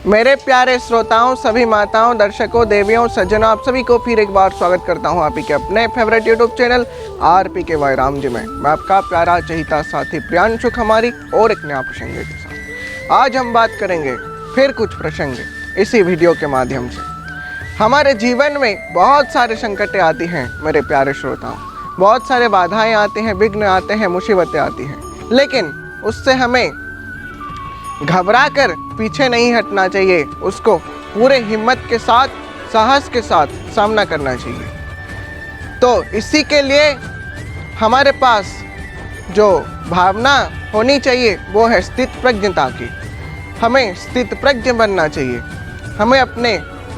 मेरे प्यारे श्रोताओं, सभी माताओं, दर्शकों, देवियों, सज्जनों, आप सभी को फिर एक बार स्वागत करता हूं आप ही के अपने favourite YouTube channel RPKY Ram ji में। मैं आपका प्यारा चहिता साथी प्रियांशु खमारी और एक नया प्रसंग के साथ आज हम बात करेंगे फिर कुछ प्रसंग इसी वीडियो के माध्यम से। हमारे जीवन में बहुत सारे संकटें आती हैं मेरे प्यारे श्रोताओं, बहुत सारे बाधाएँ आती हैं, विघ्न आते हैं, मुसीबतें आती हैं, लेकिन उससे हमें घबरा कर पीछे नहीं हटना चाहिए। उसको पूरे हिम्मत के साथ, साहस के साथ सामना करना चाहिए। तो इसी के लिए हमारे पास जो भावना होनी चाहिए वो है स्थित प्रज्ञता की। हमें स्थित प्रज्ञ बनना चाहिए, हमें अपने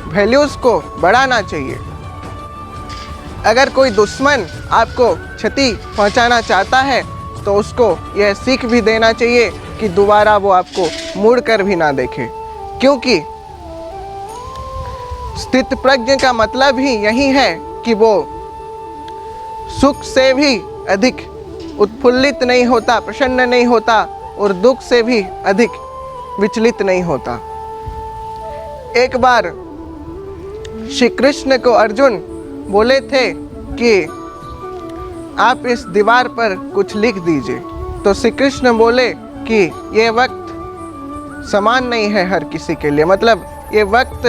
वैल्यूज़ को बढ़ाना चाहिए। अगर कोई दुश्मन आपको क्षति पहुंचाना चाहता है तो उसको यह सीख भी देना चाहिए कि दोबारा वो आपको मुड़ कर भी ना देखे, क्योंकि स्थित प्रज्ञ का मतलब ही यही है कि वो सुख से भी अधिक उत्फुल्लित नहीं होता, प्रसन्न नहीं होता और दुख से भी अधिक विचलित नहीं होता। एक बार श्री कृष्ण को अर्जुन बोले थे कि आप इस दीवार पर कुछ लिख दीजिए, तो श्री कृष्ण बोले कि ये वक्त समान नहीं है हर किसी के लिए, मतलब ये वक्त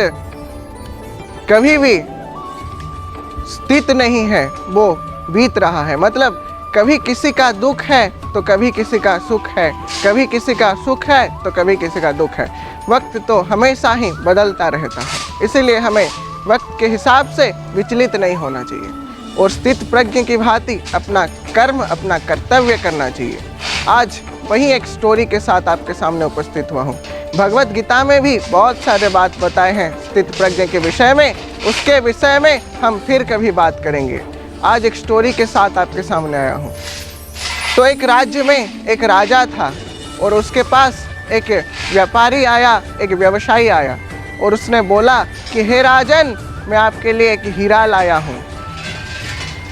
कभी भी स्थित नहीं है, वो बीत रहा है। मतलब कभी किसी का दुख है तो कभी किसी का सुख है, कभी किसी का सुख है तो कभी किसी का दुख है। वक्त तो हमेशा ही बदलता रहता है, इसीलिए हमें वक्त के हिसाब से विचलित नहीं होना चाहिए और स्थित प्रज्ञ की भांति अपना कर्म, अपना कर्तव्य करना चाहिए। आज वही एक स्टोरी के साथ आपके सामने उपस्थित हुआ हूँ। भगवत गीता में भी बहुत सारे बात बताए हैं स्थित प्रज्ञ के विषय में, उसके विषय में हम फिर कभी बात करेंगे। आज एक स्टोरी के साथ आपके सामने आया हूँ। तो एक राज्य में एक राजा था और उसके पास एक व्यापारी आया, एक व्यवसायी आया और उसने बोला कि हे राजन, मैं आपके लिए एक हीरा लाया हूँ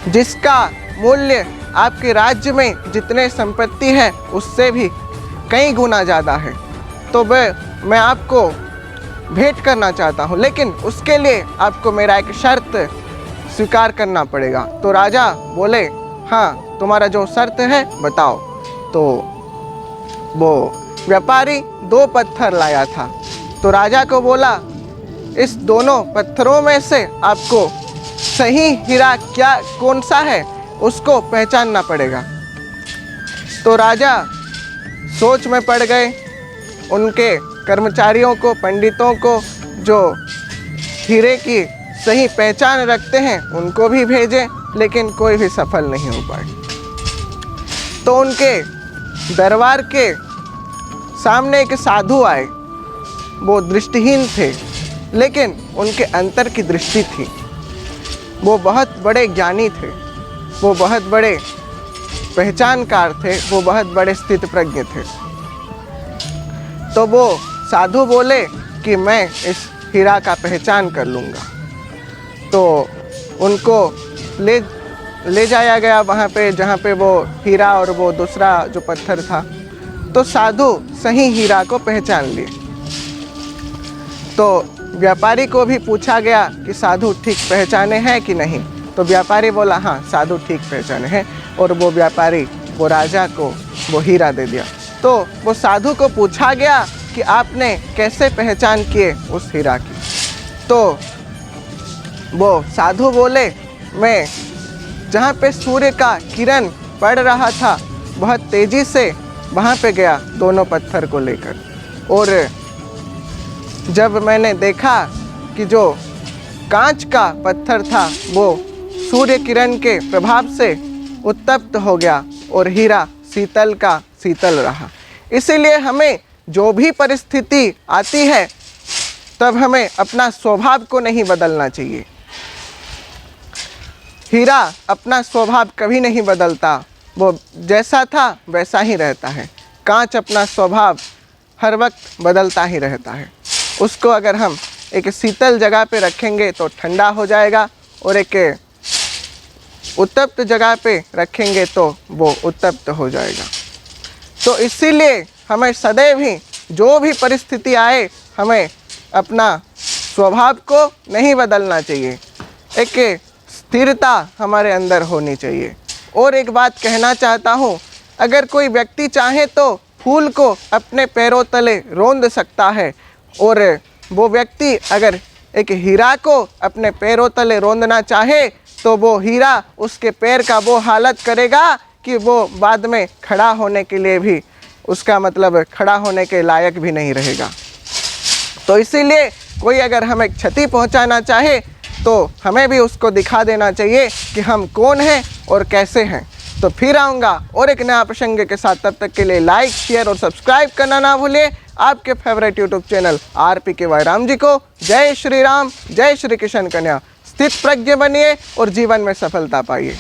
जिसका मूल्य आपके राज्य में जितने संपत्ति है उससे भी कई गुना ज़्यादा है। तो मैं आपको भेंट करना चाहता हूँ, लेकिन उसके लिए आपको मेरा एक शर्त स्वीकार करना पड़ेगा। तो राजा बोले, हाँ, तुम्हारा जो शर्त है बताओ। तो वो व्यापारी 2 पत्थर लाया था। तो राजा को बोला, इस दोनों पत्थरों में से आपको सही हीरा क्या कौन सा है उसको पहचानना पड़ेगा। तो राजा सोच में पड़ गए। उनके कर्मचारियों को, पंडितों को जो हीरे की सही पहचान रखते हैं उनको भी भेजे, लेकिन कोई भी सफल नहीं हो पाए। तो उनके दरबार के सामने एक साधु आए। वो दृष्टिहीन थे, लेकिन उनके अंतर की दृष्टि थी। वो बहुत बड़े ज्ञानी थे, वो बहुत बड़े पहचानकार थे, वो बहुत बड़े स्थित प्रज्ञ थे। तो वो साधु बोले कि मैं इस हीरा का पहचान कर लूँगा। तो उनको ले जाया गया वहाँ पे जहाँ पे वो हीरा और वो दूसरा जो पत्थर था। तो साधु सही हीरा को पहचान लिए। तो व्यापारी को भी पूछा गया कि साधु ठीक पहचाने हैं कि नहीं। तो व्यापारी बोला, हाँ, साधु ठीक पहचाने हैं, और वो व्यापारी वो राजा को वो हीरा दे दिया। तो वो साधु को पूछा गया कि आपने कैसे पहचान किए उस हीरा की। तो वो साधु बोले, मैं जहाँ पे सूर्य का किरण पड़ रहा था बहुत तेज़ी से वहाँ पे गया दोनों पत्थर को लेकर, और जब मैंने देखा कि जो कांच का पत्थर था वो सूर्य किरण के प्रभाव से उत्तप्त हो गया और हीरा शीतल का शीतल रहा। इसीलिए हमें जो भी परिस्थिति आती है तब हमें अपना स्वभाव को नहीं बदलना चाहिए। हीरा अपना स्वभाव कभी नहीं बदलता, वो जैसा था वैसा ही रहता है। कांच अपना स्वभाव हर वक्त बदलता ही रहता है। उसको अगर हम एक शीतल जगह पे रखेंगे तो ठंडा हो जाएगा, और एक उत्तप्त जगह पे रखेंगे तो वो उत्तप्त हो जाएगा। तो इसीलिए हमें सदैव ही जो भी परिस्थिति आए हमें अपना स्वभाव को नहीं बदलना चाहिए, एक स्थिरता हमारे अंदर होनी चाहिए। और एक बात कहना चाहता हूँ, अगर कोई व्यक्ति चाहे तो फूल को अपने पैरों तले रौंद सकता है, और वो व्यक्ति अगर एक हीरा को अपने पैरों तले रौंदना चाहे तो वो हीरा उसके पैर का वो हालत करेगा कि वो बाद में खड़ा होने के लिए भी उसका मतलब खड़ा होने के लायक भी नहीं रहेगा। तो इसीलिए कोई अगर हमें क्षति पहुंचाना चाहे तो हमें भी उसको दिखा देना चाहिए कि हम कौन हैं और कैसे हैं। तो फिर आऊँगा और एक नया प्रसंग के साथ, तब तक के लिए लाइक, शेयर और सब्सक्राइब करना ना भूलिए। आपके favourite YouTube channel RPKY Ram ji को जय श्री राम, जय श्री कृष्ण कन्या। स्थित प्रज्ञ बनिए और जीवन में सफलता पाइए।